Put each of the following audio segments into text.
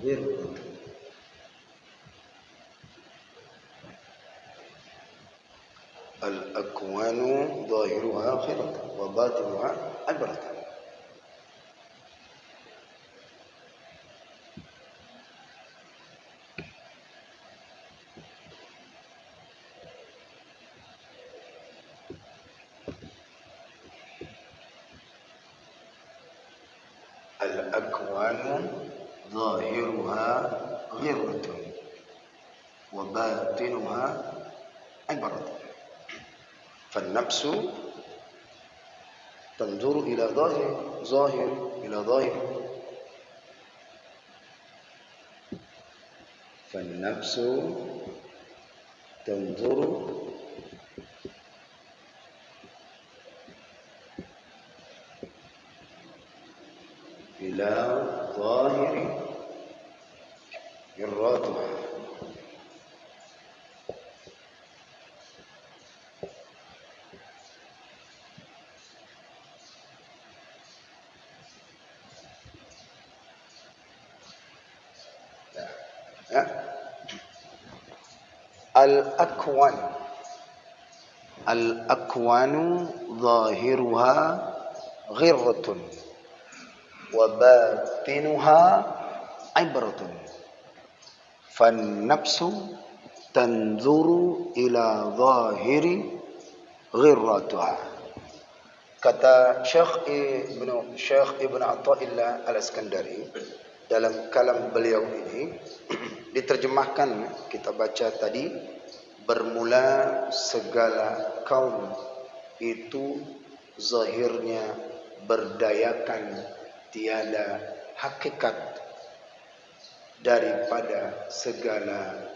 غرة. الأكوان ظاهرها غرة وباطنها عبرة. الأكوان ظاهرها غرة وباطنها عبرة. فالنفس تنظر إلى ظاهر إلى ظاهر. فالنفس تنظر إلى ظاهر غراتها. الأكوان ظاهرها غرة وباطنها عبرة. فالنفس تنظر إلى ظاهر غراتها. Kata Syekh Ibn Athaillah Al-Iskandari dalam kalam beliau ini diterjemahkan, kita baca tadi, bermula segala kaum itu zahirnya berdayakan, tiada hakikat daripada segala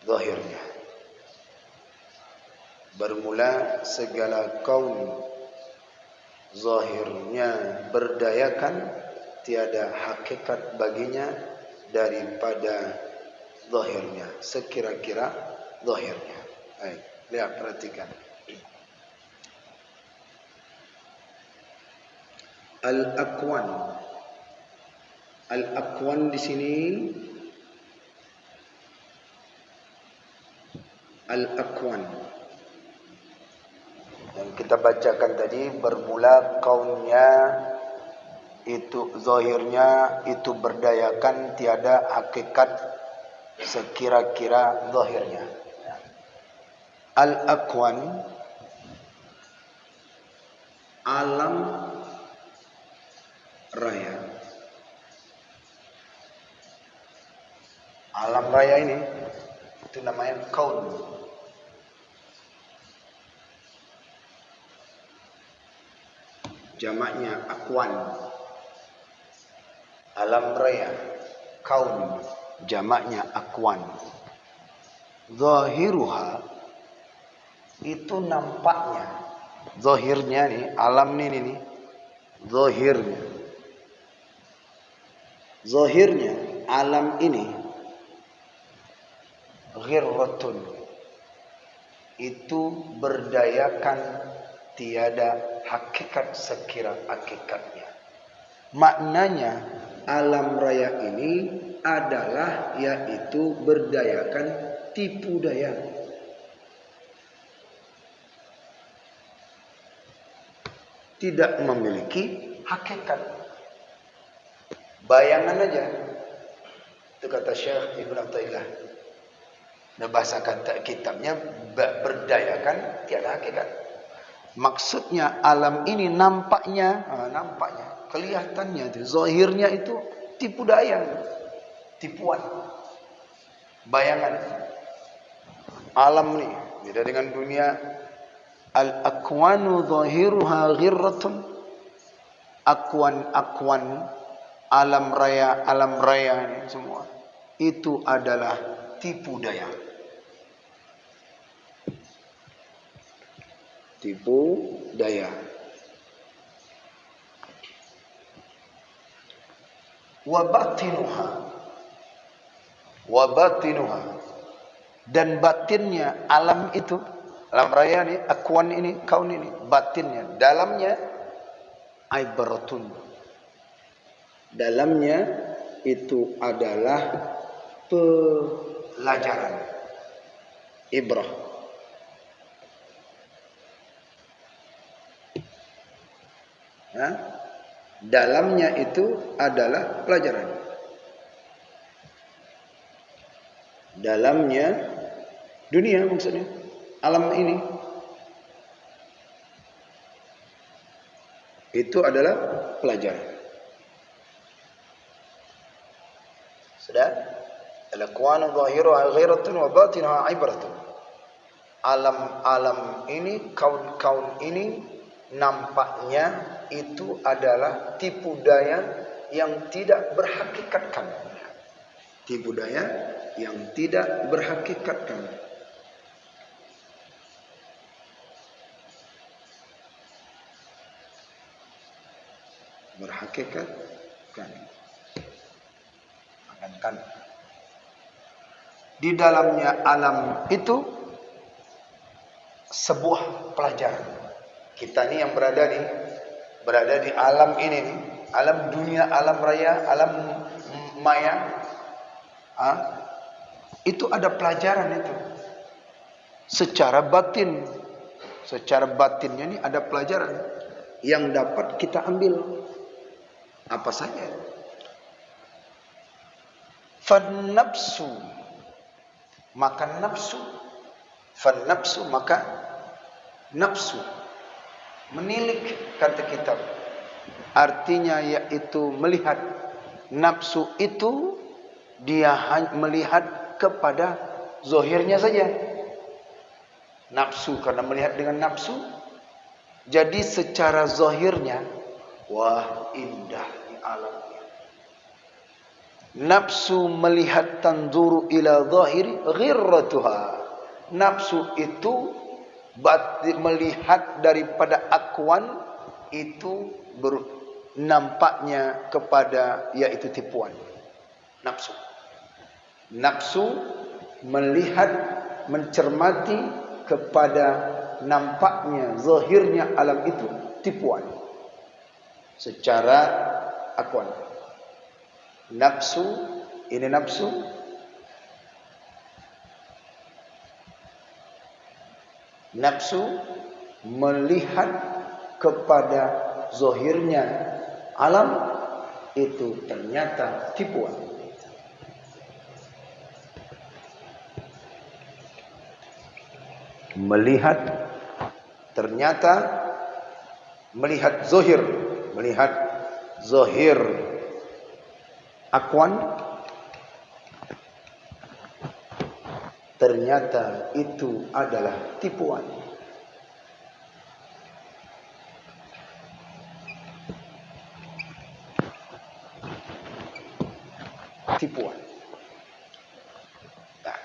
zahirnya. Bermula segala kaum zahirnya berdayakan, tiada hakikat baginya daripada zahirnya, sekira-kira zahirnya. Baik, lihat, perhatikan. Al-akwan di sini, al-akwan yang kita bacakan tadi, bermula kaunnya itu zahirnya itu berdayakan, tiada hakikat sekira-kira zahirnya. Al-akwan, alam raya. Alam raya ini itu namanya kaun. Jamaknya akwan. Alam raya, kaun, jamaknya akwan. Zahiruha itu nampaknya. Zahirnya nih, alam nih. Zahirnya. Zahirnya alam ini ghirratun, itu berdayakan, tiada hakikat sekira hakikatnya. Maknanya alam raya ini adalah yaitu berdayakan, tipu daya. Tidak memiliki hakikat. Bayangan aja. Itu kata Syekh Ibn Athaillah. Nah, bahasa kata kitabnya berdayakan, tiada hakikat. Maksudnya alam ini nampaknya, kelihatannya itu, zahirnya itu tipu daya, tipuan, bayangan. Alam ini beda dengan dunia. Al-akwanu zahiruha ghirratun. Akwan, alam raya ini semua itu adalah tipu daya. Tipu daya. Wa batinuha, dan batinnya alam itu, alam raya ini, akwan ini, kaun ini, batinnya, dalamnya ibratun, dalamnya itu adalah pelajaran, ibrah. Dalamnya itu adalah pelajaran. Dalamnya dunia, maksudnya alam ini itu adalah pelajaran. Sudah? Al-aqwanu zahiruha ghairatun wa batinuha ibratun. Alam-alam ini, kaun-kaun ini nampaknya itu adalah tipu daya yang tidak berhakikatkan. Tipu daya yang tidak berhakikatkan. Berhakikatkan. Kan. Di dalamnya alam itu sebuah pelajaran. Kita ini yang berada di alam ini nih, alam dunia, alam raya, alam maya, itu ada pelajaran itu. Secara batinnya ini ada pelajaran yang dapat kita ambil. Apa saja? Fannafsu, maka nafsu. Fannafsu, maka nafsu. Menilik, kata kitab. Artinya yaitu melihat. Nafsu itu dia melihat kepada zahirnya saja. Nafsu, karena melihat dengan nafsu, jadi secara zahirnya, wah indah di alam. Nafsu melihat, tanzuru ila zahiri ghirratuha. Nafsu itu melihat daripada akwan itu nampaknya kepada yaitu tipuan. Nafsu melihat, mencermati kepada nampaknya zahirnya alam itu tipuan secara akwan. Nafsu, ini nafsu. Nafsu melihat kepada zahirnya alam itu ternyata tipuan. Melihat, ternyata melihat zahir, melihat zahir akwan, ternyata itu adalah tipuan. Tipuan. Nah.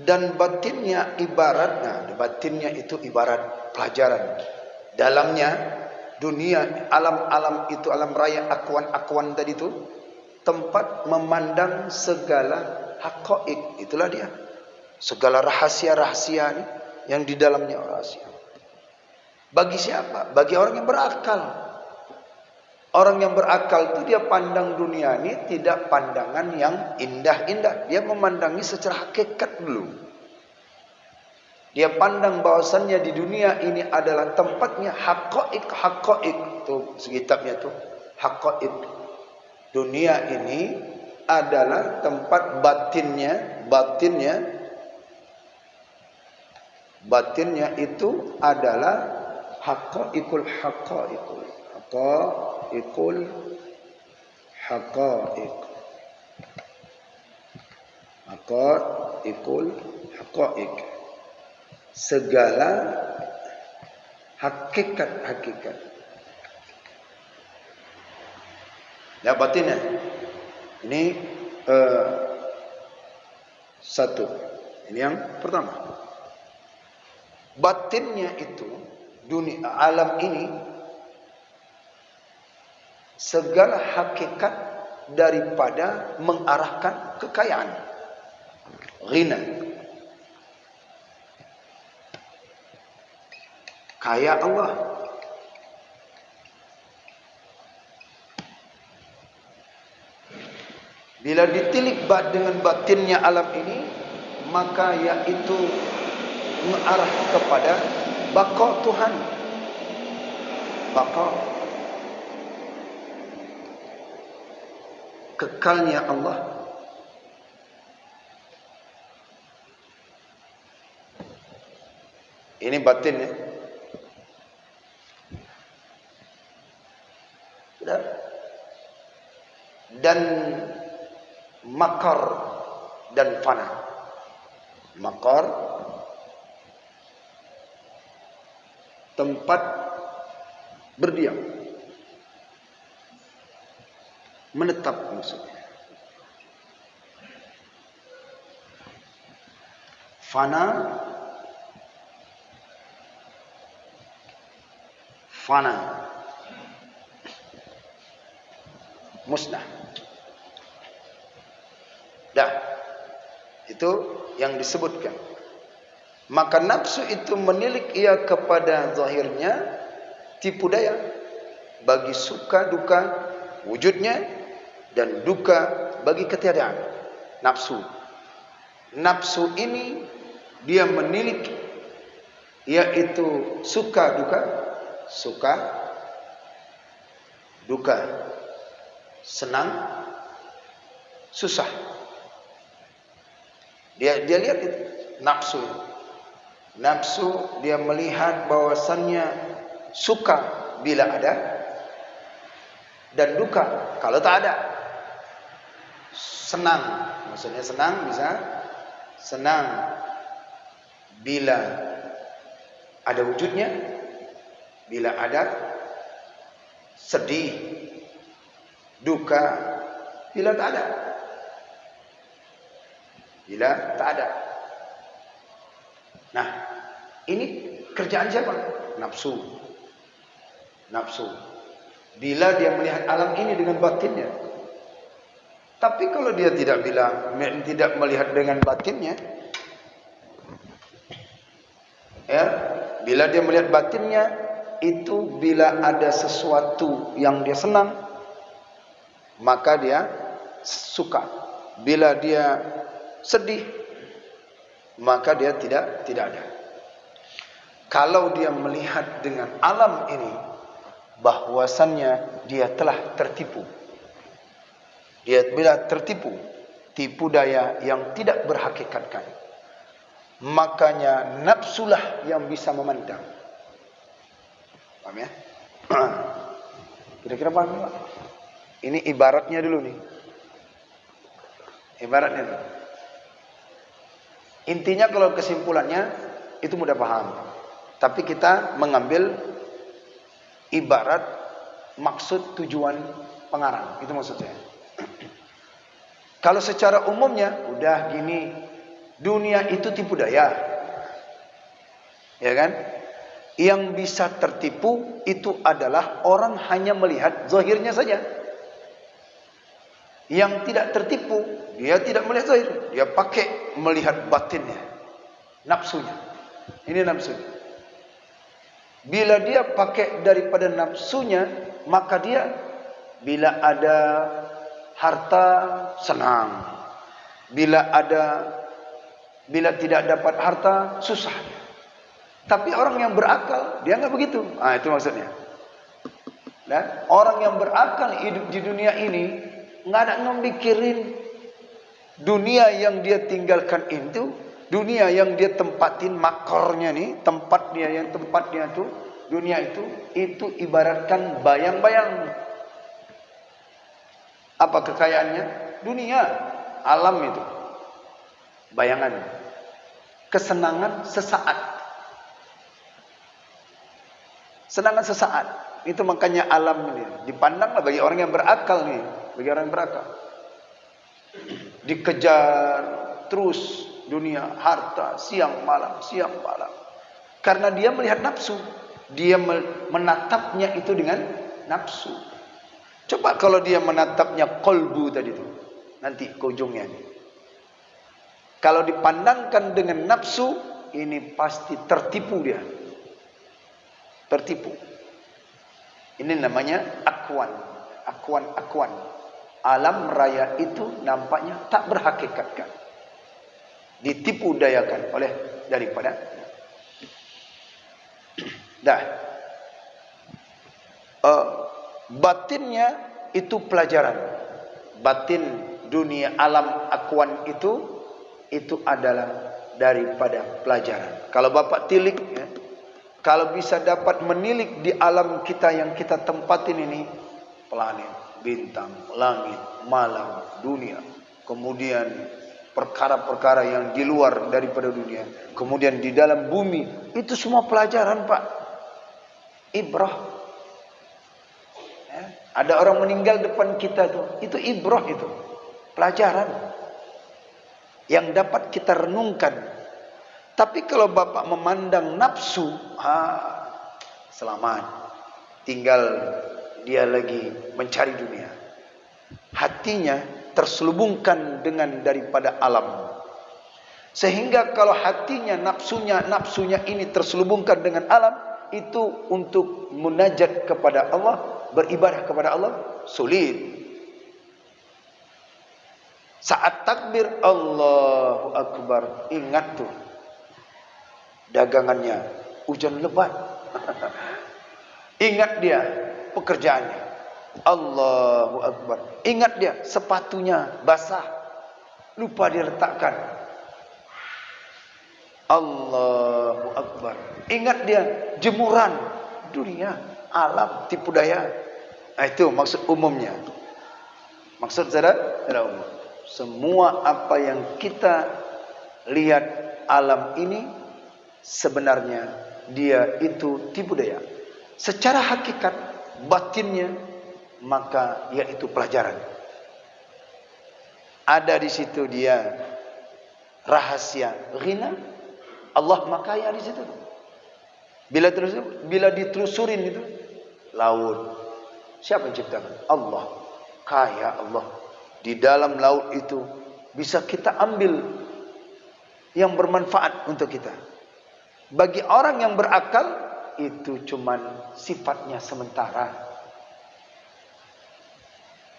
Dan batinnya batinnya itu ibarat pelajaran. Dalamnya dunia, alam-alam itu, alam raya, akwan-akwan tadi itu tempat memandang segala haqaiq. Itulah dia. Segala rahasia-rahasia yang di dalamnya rahasia. Bagi siapa? Bagi orang yang berakal. Orang yang berakal itu dia pandang dunia ini tidak pandangan yang indah-indah. Dia memandangi secara hakikat dulu. Dia pandang bahwasannya di dunia ini adalah tempatnya haqaiq. Itu kitabnya tuh, haqaiq. Dunia ini adalah tempat batinnya itu adalah haqaiqul haqaiq. Segala hakikat. Ya, batinnya. Ini satu. Ini yang pertama. Batinnya itu dunia, alam ini, segala hakikat daripada mengarahkan kekayaan, ghina. Kaya Allah. Bila ditilik dengan batinnya alam ini, maka yaitu mengarah kepada baqa Tuhan. Baqa, kekalnya Allah. Ini batinnya. Dan makar dan fana. Makar, tempat berdiam, menetap maksudnya. Fana, fana, musnah. Dah, itu yang disebutkan. Maka nafsu itu menilik ia kepada zahirnya, tipu daya bagi suka duka wujudnya, dan duka bagi ketiadaan. Nafsu, nafsu ini dia menilik, yaitu suka duka, suka duka, senang susah. Dia lihat itu nafsu. Nafsu dia melihat bahwasannya suka bila ada dan duka kalau tak ada. Senang, maksudnya senang bisa senang bila ada wujudnya, bila ada sedih, duka bila tak ada. Bila tak ada. Nah, ini kerjaan siapa? Nafsu. Nafsu. Bila dia melihat alam ini dengan batinnya. Tapi kalau dia tidak melihat dengan batinnya, ya, bila dia melihat batinnya, itu bila ada sesuatu yang dia senang, maka dia suka. Bila dia sedih, maka dia tidak ada. Kalau dia melihat dengan alam ini, bahwasannya dia telah tertipu. Dia bila tertipu, tipu daya yang tidak berhakikatkan, makanya nafsulah yang bisa memandang. Paham ya? Kira-kira paham Pak? Ini ibaratnya dulu nih. Ibaratnya dulu. Intinya kalau kesimpulannya itu mudah paham. Tapi kita mengambil ibarat maksud tujuan pengarang. Itu maksudnya. Kalau secara umumnya udah gini, dunia itu tipu daya. Ya kan? Yang bisa tertipu itu adalah orang hanya melihat zahirnya saja. Yang tidak tertipu, dia tidak melihat zahir, dia pakai melihat batinnya, nafsunya. Ini nafsu. Bila dia pakai daripada nafsunya, maka dia bila ada harta senang, bila tidak dapat harta susah. Tapi orang yang berakal dia nggak begitu. Itu maksudnya. Dan orang yang berakal hidup di dunia ini nggak ada ngemikirin dunia yang dia tinggalkan itu, dunia yang dia tempatin makornya nih, tempat dia tuh, dunia itu ibaratkan bayang-bayang. Apa kekayaannya? Dunia, alam itu, bayangan, kesenangan sesaat, senangan sesaat. Itu makanya alam ini dipandanglah bagi orang yang berakal nih, bagi orang yang berakal. Dikejar terus dunia, harta, siang malam. Karena dia melihat nafsu, dia menatapnya itu dengan nafsu. Coba kalau dia menatapnya qalbu tadi itu, nanti ke ujungnya ini. Kalau dipandangkan dengan nafsu, ini pasti tertipu dia. Tertipu. Ini namanya akwan. alam raya itu nampaknya tak berhakikatkan, ditipu dayakan oleh daripada batinnya itu pelajaran. Batin dunia alam akuan itu adalah daripada pelajaran. Kalau Bapak tilik ya, kalau bisa dapat menilik di alam kita yang kita tempatin ini, planet, bintang, langit, malam, dunia, kemudian perkara-perkara yang di luar daripada dunia, kemudian di dalam bumi, itu semua pelajaran, Pak. Ibrah. Ya, ada orang meninggal depan kita tuh, itu ibrah, itu pelajaran yang dapat kita renungkan. Tapi kalau Bapak memandang nafsu, selamat, tinggal dia lagi mencari dunia. Hatinya terselubungkan dengan daripada alam. Sehingga kalau hatinya, nafsunya ini terselubungkan dengan alam, itu untuk munajat kepada Allah, beribadah kepada Allah, sulit. Saat takbir Allahu Akbar, ingat tuh dagangannya hujan lebat. Ingat dia pekerjaannya, Allahu Akbar. Ingat dia sepatunya basah, lupa diletakkan, Allahu Akbar. Ingat dia jemuran, dunia, alam, tipu daya. Itu maksud umumnya. Maksud secara umum, semua apa yang kita lihat alam ini sebenarnya dia itu tipu daya. Secara hakikat batinnya maka yaitu pelajaran. Ada di situ dia rahasia ghina, Allah makaya di situ. Bila ditelusurin itu laut, siapa yang ciptakan? Allah. Kaya Allah. Di dalam laut itu bisa kita ambil yang bermanfaat untuk kita. Bagi orang yang berakal itu cuman sifatnya sementara.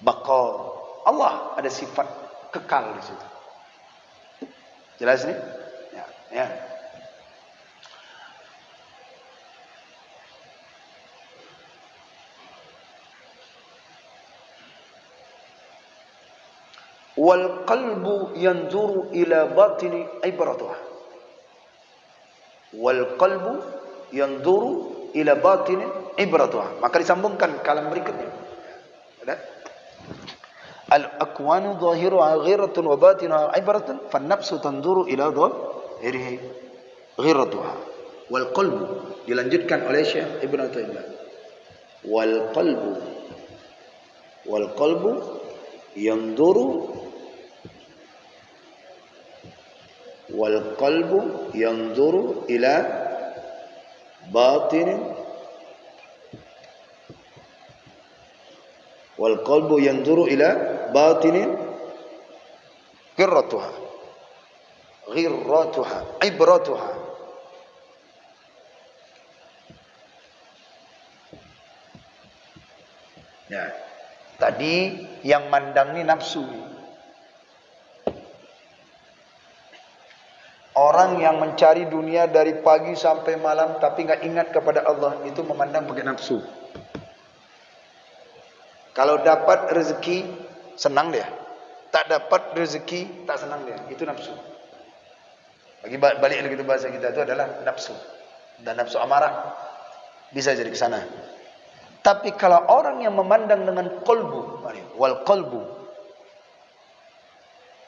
Bakal Allah ada sifat kekal di situ. Jelas nih? Ya. Wal qalbu yanzuru ila batini ibratuha. Wal qalbu yanzuru ila batini ibratuha. Maka disambungkan kalam berikutnya. Ada? Al akwanu zahiruha ghiratun wa batinuha ibratun fan nafsu tanzuru ila dhahirihi ghiratuha. Wal qalbu dilanjutkan oleh Syekh Ibnu Taimiyah. Wal qalbu yanzuru wal qalbu yanzuru ila batin wal qalbu yanzuru ila batin ghirratuha ibratuha. Ya, tadi yang mandang ni nafsu. Orang yang mencari dunia dari pagi sampai malam tapi enggak ingat kepada Allah, itu memandang pakai nafsu. Kalau dapat rezeki senang dia, tak dapat rezeki tak senang dia, itu nafsu. Balik lagi ke bahasa kita, itu adalah nafsu. Dan nafsu amarah bisa jadi ke sana. Tapi kalau orang yang memandang dengan qalbu, wal qalbu,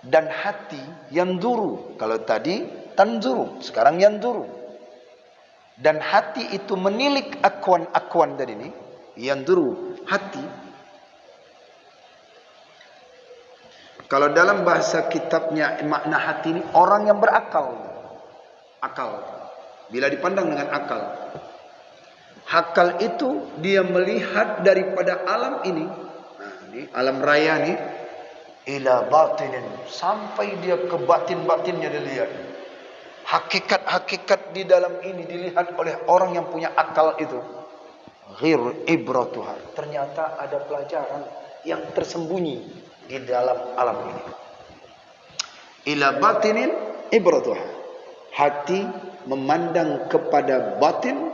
dan hati yang duru. Kalau tadi tanzuru, sekarang yang duru. Dan hati itu menilik akuan dari ini, yang duru, hati. Kalau dalam bahasa kitabnya makna hati ini orang yang berakal. Akal. Bila dipandang dengan akal. Akal itu dia melihat daripada alam ini. Nah, ini alam raya ini. Ila batinin, sampai dia ke batin-batinnya dilihat. Hakikat-hakikat di dalam ini dilihat oleh orang yang punya akal itu. Ghir ibratuha, ternyata ada pelajaran yang tersembunyi. di dalam alam ini. Ila batinin ibratuha. Hati memandang kepada batin.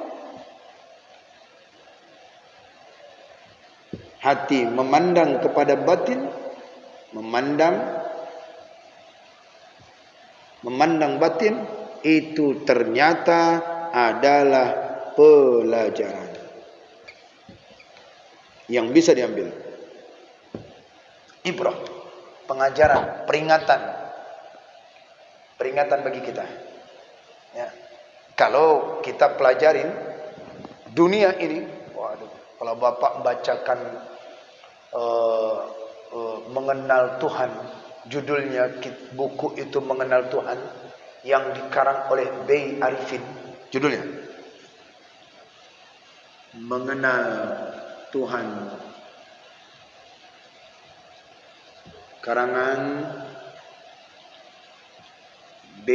Hati memandang kepada batin. Memandang batin itu ternyata adalah pelajaran yang bisa diambil. Ibrah, pengajaran, peringatan bagi kita. Ya. Kalau kita pelajarin dunia ini, waduh, kalau Bapak membacakan mengenal Tuhan, judulnya buku itu Mengenal Tuhan yang dikarang oleh B. Arifin, judulnya Mengenal Tuhan, karangan B.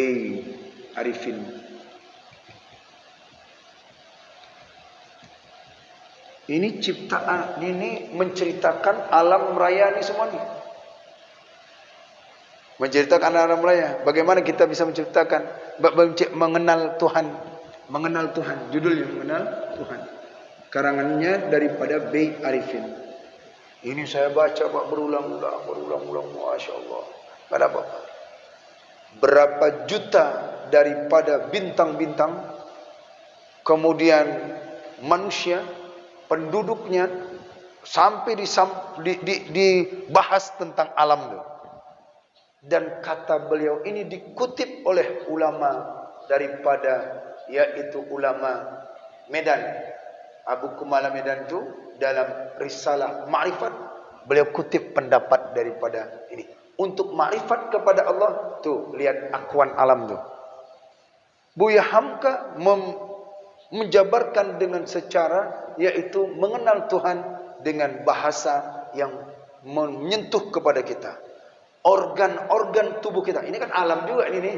Arifin. Ini ciptaan, ini menceritakan alam raya ini semua nih. Menceritakan alam raya. Bagaimana kita bisa menciptakan, mengenal Tuhan. Mengenal Tuhan, judulnya Mengenal Tuhan. Karangannya daripada B. Arifin. Ini saya baca Pak berulang-ulang, Masya Allah. Gak ada apa-apa. Berapa juta daripada bintang-bintang, kemudian manusia, penduduknya, sampai dibahas tentang alam itu. Dan kata beliau ini dikutip oleh ulama daripada, yaitu ulama Medan, Abu Kumala Medan itu dalam risalah Ma'rifat, beliau kutip pendapat daripada ini. Untuk ma'rifat kepada Allah, tuh lihat akuan alam tuh. Buya Hamka menjabarkan dengan secara, yaitu mengenal Tuhan dengan bahasa yang menyentuh kepada kita. Organ-organ tubuh kita. Ini kan alam juga ini.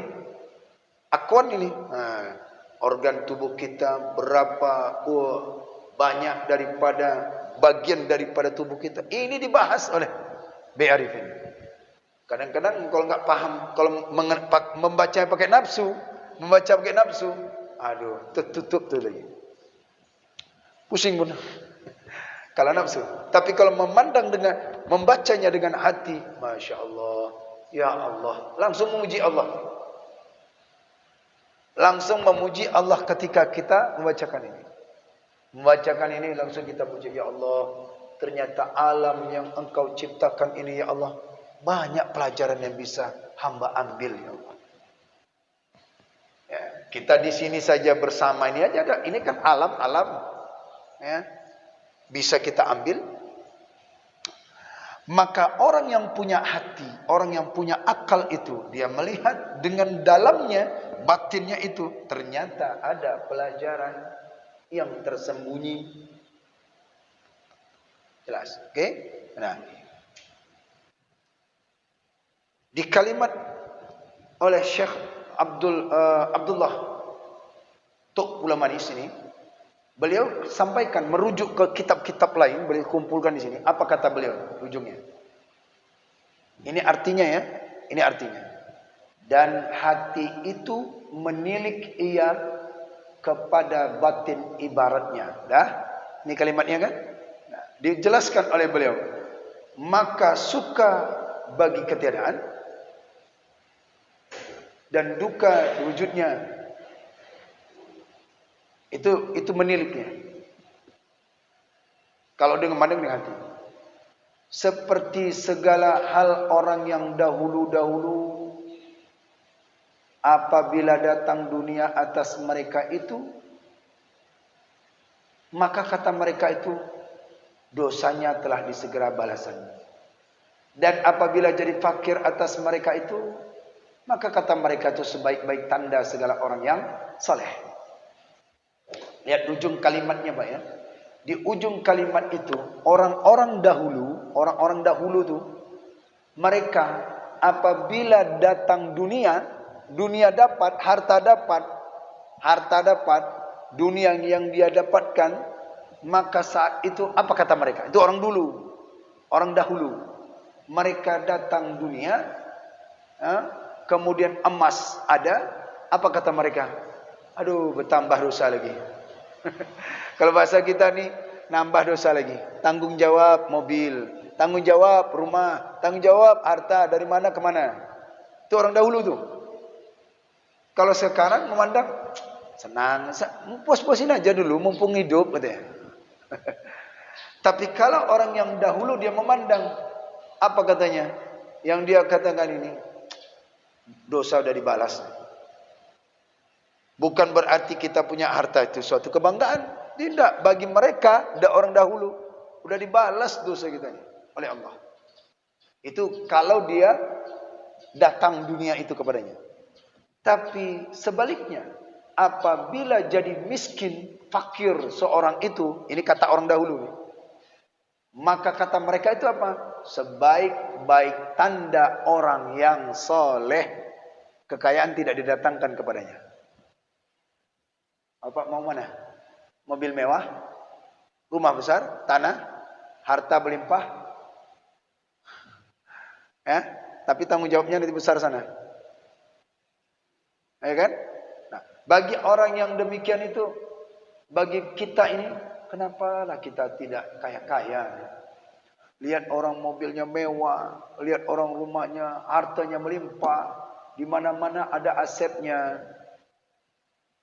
Akuan ini. Nah, organ tubuh kita berapa banyak daripada bagian daripada tubuh kita. Ini dibahas oleh B. Arifin. Kadang-kadang kalau nggak paham, kalau membaca pakai nafsu, aduh, tertutup tuh lagi. Pusing pun. Kalau nafsu. Tapi kalau membacanya dengan hati, Masya Allah, Ya Allah, langsung memuji Allah. Langsung memuji Allah ketika kita membacakan ini. Membacakan ini langsung kita puji, Ya Allah, ternyata alam yang Engkau ciptakan ini, Ya Allah, banyak pelajaran yang bisa hamba ambil, Ya Allah. Ya, kita di sini saja bersama ini aja, ini kan alam-alam, ya, bisa kita ambil. Maka orang yang punya hati, orang yang punya akal itu, dia melihat dengan dalamnya, batinnya itu, ternyata ada pelajaran yang tersembunyi. Jelas, oke? Nah, di kalimat oleh Syekh Abdullah Tuk ulama di sini, beliau sampaikan merujuk ke kitab-kitab lain, beliau kumpulkan di sini. Apa kata beliau ujungnya? Ini artinya ya, ini artinya. Dan hati itu menilik ia kepada batin ibaratnya. Dah, ini kalimatnya kan? Nah, dijelaskan oleh beliau. Maka suka bagi ketiadaan dan duka wujudnya, itu meniliknya. Kalau dengan hati, seperti segala hal orang yang dahulu-dahulu, apabila datang dunia atas mereka itu, maka kata mereka itu, dosanya telah disegera balasannya. Dan apabila jadi fakir atas mereka itu, maka kata mereka itu sebaik-baik tanda segala orang yang saleh. Lihat ujung kalimatnya Pak ya. Di ujung kalimat itu, orang-orang dahulu tuh, mereka apabila datang dunia dapat, harta dapat, dunia yang dia dapatkan, maka saat itu apa kata mereka? Itu orang dahulu. mereka datang dunia, kemudian emas ada, apa kata mereka? Aduh, bertambah dosa lagi. Kalau bahasa kita nih, nambah dosa lagi. Tanggung jawab mobil, tanggung jawab rumah, tanggung jawab harta, dari mana ke mana. Itu orang dahulu tuh. Kalau sekarang memandang senang, puas-puasin aja dulu mumpung hidup katanya. Tapi kalau orang yang dahulu dia memandang, apa katanya? Yang dia katakan ini, dosa udah dibalas. Bukan berarti kita punya harta itu suatu kebanggaan. Tidak, bagi mereka, orang dahulu udah dibalas dosa kita ini oleh Allah. Itu kalau dia datang dunia itu kepadanya. Tapi sebaliknya, apabila jadi miskin, fakir seorang itu, ini kata orang dahulu, maka kata mereka itu apa? Sebaik-baik tanda orang yang soleh, kekayaan tidak didatangkan kepadanya. Apa mau mana? Mobil mewah, rumah besar, tanah, harta berlimpah, tapi tanggung jawabnya lebih besar sana. Ya kan? Nah, bagi orang yang demikian itu, bagi kita ini, kenapa lah kita tidak kaya-kaya? Lihat orang mobilnya mewah, lihat orang rumahnya, hartanya melimpah, di mana-mana ada asetnya.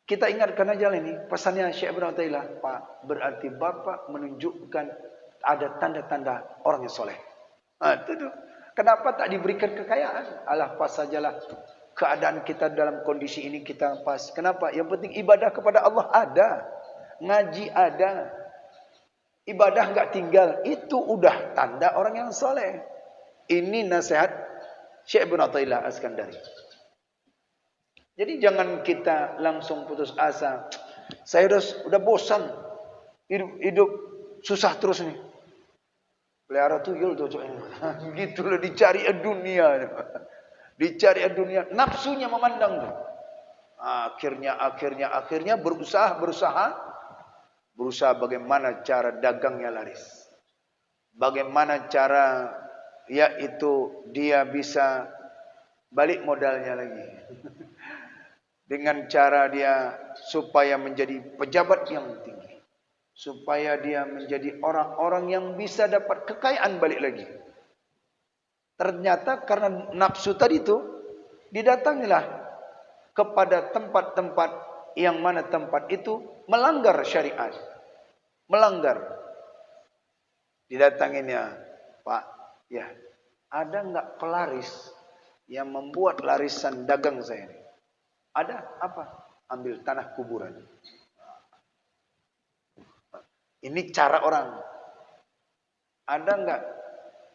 Kita ingatkan aja ini, pesannya Syekh Ibn Athaillah, Pak, berarti Bapak menunjukkan ada tanda-tanda orang yang soleh. Nah, itu tuh. Kenapa tak diberikan kekayaan? Alah, pas sajalah. Keadaan kita dalam kondisi ini kita pas. Kenapa? Yang penting ibadah kepada Allah ada. Ngaji ada. Ibadah enggak tinggal. Itu udah tanda orang yang soleh. Ini nasihat Syekh Ibn Athaillah As-Skandari. Jadi jangan kita langsung putus asa. Saya udah bosan. Hidup susah terus nih. Pelihara tuyul tuh. Gitu loh, dicari dunia. Dicari dunia, nafsunya memandang tuh. Akhirnya berusaha bagaimana cara dagangnya laris. Bagaimana cara yaitu dia bisa balik modalnya lagi. Dengan cara dia supaya menjadi pejabat yang tinggi. Supaya dia menjadi orang-orang yang bisa dapat kekayaan balik lagi. Ternyata karena nafsu tadi itu, didatangilah kepada tempat-tempat yang mana tempat itu melanggar syariat. Melanggar. Didatanginya, Pak, ya, ada enggak pelaris yang membuat larisan dagang saya ini? Ada, apa? Ambil tanah kuburan. Ini cara orang. Ada enggak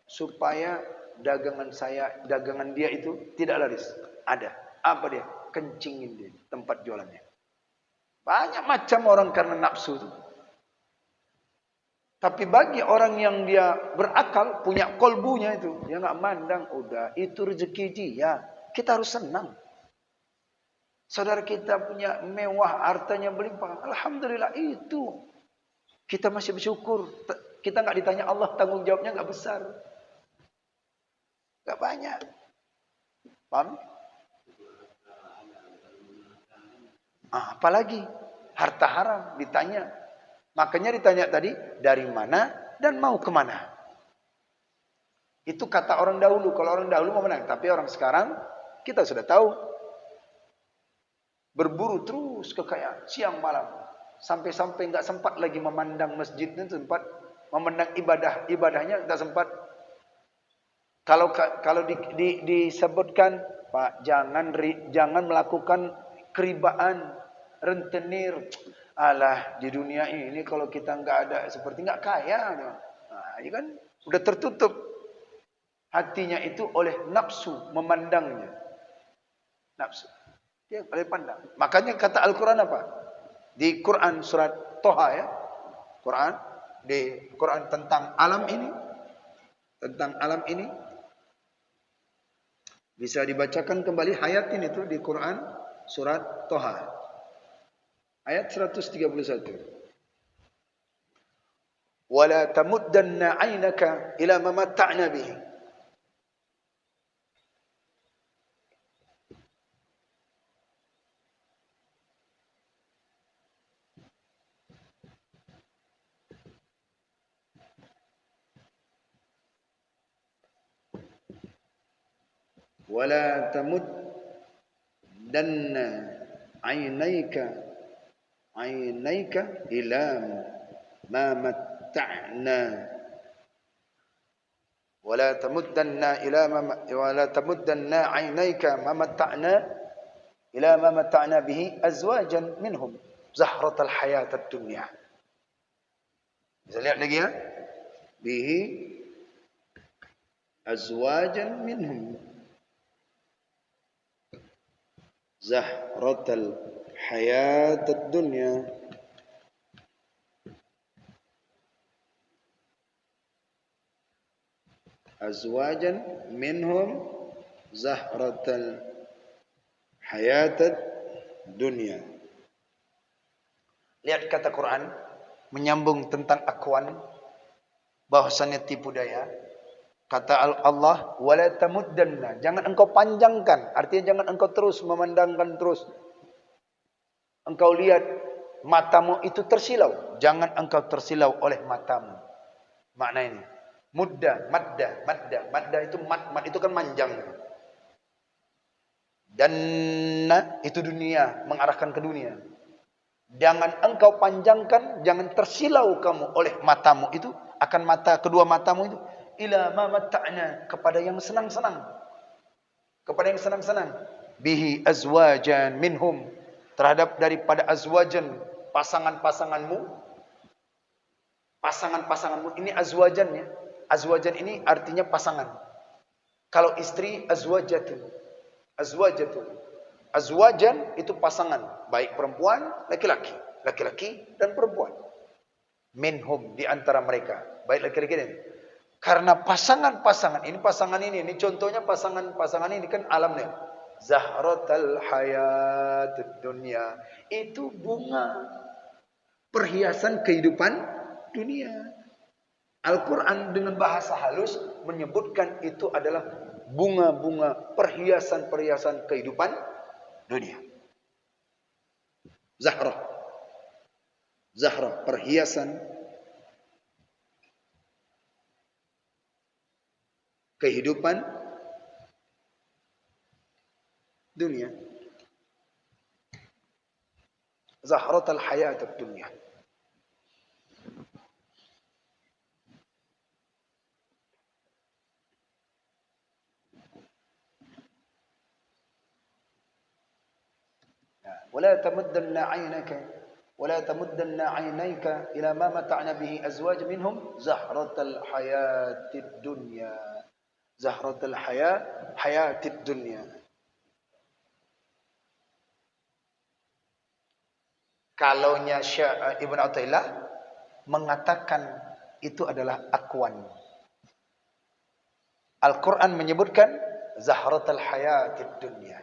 supaya dagangan dia itu tidak laris? Ada. Apa dia? Kencingin dia tempat jualannya. Banyak macam orang karena nafsu itu. Tapi bagi orang yang dia berakal, punya kolbunya itu, dia nggak mandang, udah itu rezeki dia. Kita harus senang. Saudara kita punya mewah, hartanya berlimpah, alhamdulillah itu. Kita masih bersyukur. Kita nggak ditanya Allah, tanggung jawabnya nggak besar. Gak banyak. Paham? Apalagi harta haram ditanya. Makanya ditanya tadi, dari mana dan mau kemana? Itu kata orang dahulu. Kalau orang dahulu mau menang. Tapi orang sekarang, kita sudah tahu. Berburu terus kekayaan, siang malam. Sampai-sampai gak sempat lagi memandang masjid itu, sempat memandang ibadahnya gak sempat. Kalau disebutkan, Pak, jangan melakukan keribaan, rentenir. Alah, di dunia ini kalau kita nggak ada seperti nggak kaya. Nah, ini kan udah tertutup hatinya itu oleh nafsu memandangnya. Nafsu. Dia boleh pandang. Makanya kata Al-Quran apa? Di Quran surat Toha ya. Di Quran tentang alam ini. Tentang alam ini. Bisa dibacakan kembali hayatin itu di Quran surat Toha. Ayat 131. Wala tamuddanna 'ainaka ila ma matta'na bihi wala tamuddanna ainaika ila ma matta'na wala tamuddanna ainaika ma matta'na ila ma matta'na bihi azwajan minhum zahratal hayatad dunya. Bisa lihat lagi ya, bihi azwajan minhum zahratal hayatad dunya. Azwajan minhum zahratal hayatad dunya. Lihat kata Quran menyambung tentang akwaan, bahwasannya tipu daya. Kata Allah, wala tamuddanna, jangan engkau panjangkan, artinya jangan engkau terus memandangkan terus. Engkau lihat matamu itu tersilau, jangan engkau tersilau oleh matamu. Makna ini. Madda itu mad itu kan manjang. Dan itu dunia, mengarahkan ke dunia. Jangan engkau panjangkan, jangan tersilau kamu oleh matamu itu, akan kedua matamu itu ila ma matta'na, kepada yang senang-senang. Kepada yang senang-senang. Bihi azwajan minhum, terhadap daripada azwajan, pasangan-pasanganmu. Pasangan-pasanganmu ini azwajannya. Azwajan ini artinya pasangan. Kalau istri azwajatun. Azwajan itu pasangan, baik perempuan, laki-laki, laki-laki dan perempuan. Minhum, di antara mereka, baik laki-laki dan karena pasangan-pasangan ini contohnya pasangan-pasangan ini kan alamnya. Zahratal hayatid dunya, itu bunga perhiasan kehidupan dunia. Al-Quran dengan bahasa halus menyebutkan itu adalah bunga-bunga perhiasan-perhiasan kehidupan dunia. Zahra, perhiasan kehidupan dunia. Zahratul hayatid dunya. ولا تمدن عينيك إلى ما متعنا به أزواج منهم زهرة الحياة الدنيا. زهرة حياة الدنيا. Kalaunya Ibn Athaillah mengatakan itu adalah akwaan. Al-Quran menyebutkan zahratul hayatid dunya.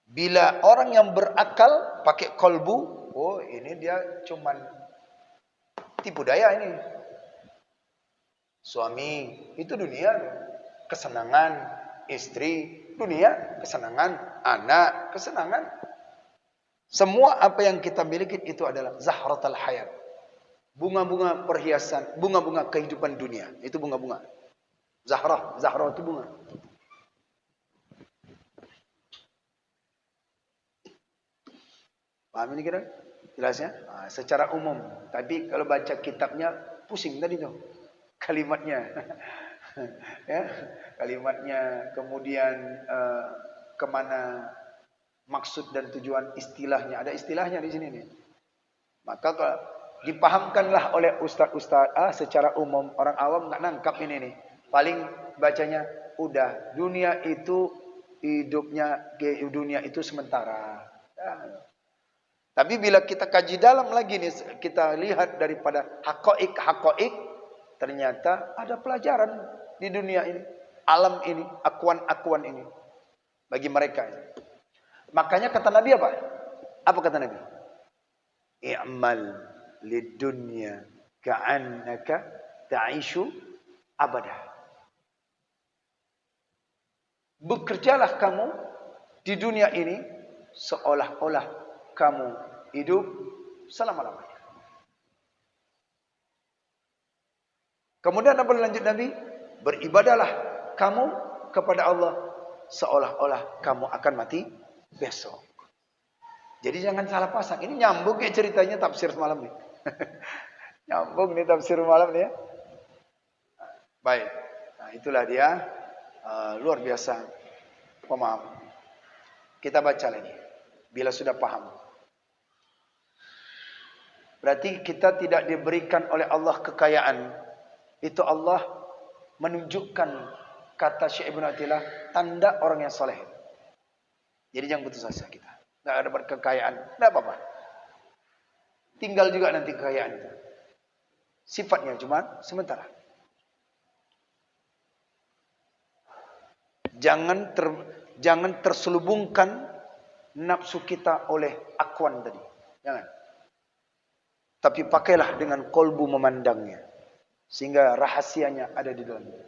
Bila orang yang berakal pakai kolbu, oh ini dia cuman tipu daya ini. Suami itu dunia, kesenangan, istri dunia, kesenangan, anak, kesenangan. Semua apa yang kita miliki itu adalah zahratul hayat. Bunga-bunga perhiasan, bunga-bunga kehidupan dunia, itu bunga-bunga. Zahra itu bunga. Paham ini kira? Jelasnya? Secara umum. Tapi kalau baca kitabnya pusing tadi tuh. Kalimatnya. Ya, kalimatnya, kemudian kemana maksud dan tujuan istilahnya. Ada istilahnya di sini nih. Maka kalau dipahamkanlah oleh ustaz-ustaz secara umum, orang awam nggak nangkap ini nih. Paling bacanya udah dunia itu dunia itu sementara. Ya. Tapi bila kita kaji dalam lagi nih, kita lihat daripada hakoik, ternyata ada pelajaran di dunia ini, alam ini, akuan ini bagi mereka. Makanya kata Nabi apa? Apa kata Nabi? I'mal lidunya ka'annaka ta'ishu abada. Bekerjalah kamu di dunia ini seolah-olah kamu hidup selama-lamanya. Kemudian apa lanjut Nabi? Beribadahlah kamu kepada Allah seolah-olah kamu akan mati besok. Jadi jangan salah pasang. Ini nyambung kayak ceritanya tafsir semalam nih. Nyambung nih tafsir malam nih ya. Baik. Nah, itulah dia luar biasa pemaham. Kita baca lagi. Bila sudah paham. Berarti kita tidak diberikan oleh Allah kekayaan. Itu Allah menunjukkan, kata Syekh Ibn Athilah, tanda orang yang soleh. Jadi jangan putus asa kita. Tidak ada kekayaan, tidak apa-apa. Tinggal juga nanti kekayaan itu. Sifatnya cuma sementara. Jangan terselubungkan nafsu kita oleh akuan tadi. Jangan. Tapi pakailah dengan kolbu memandangnya. Sehingga rahasianya ada di dalamnya.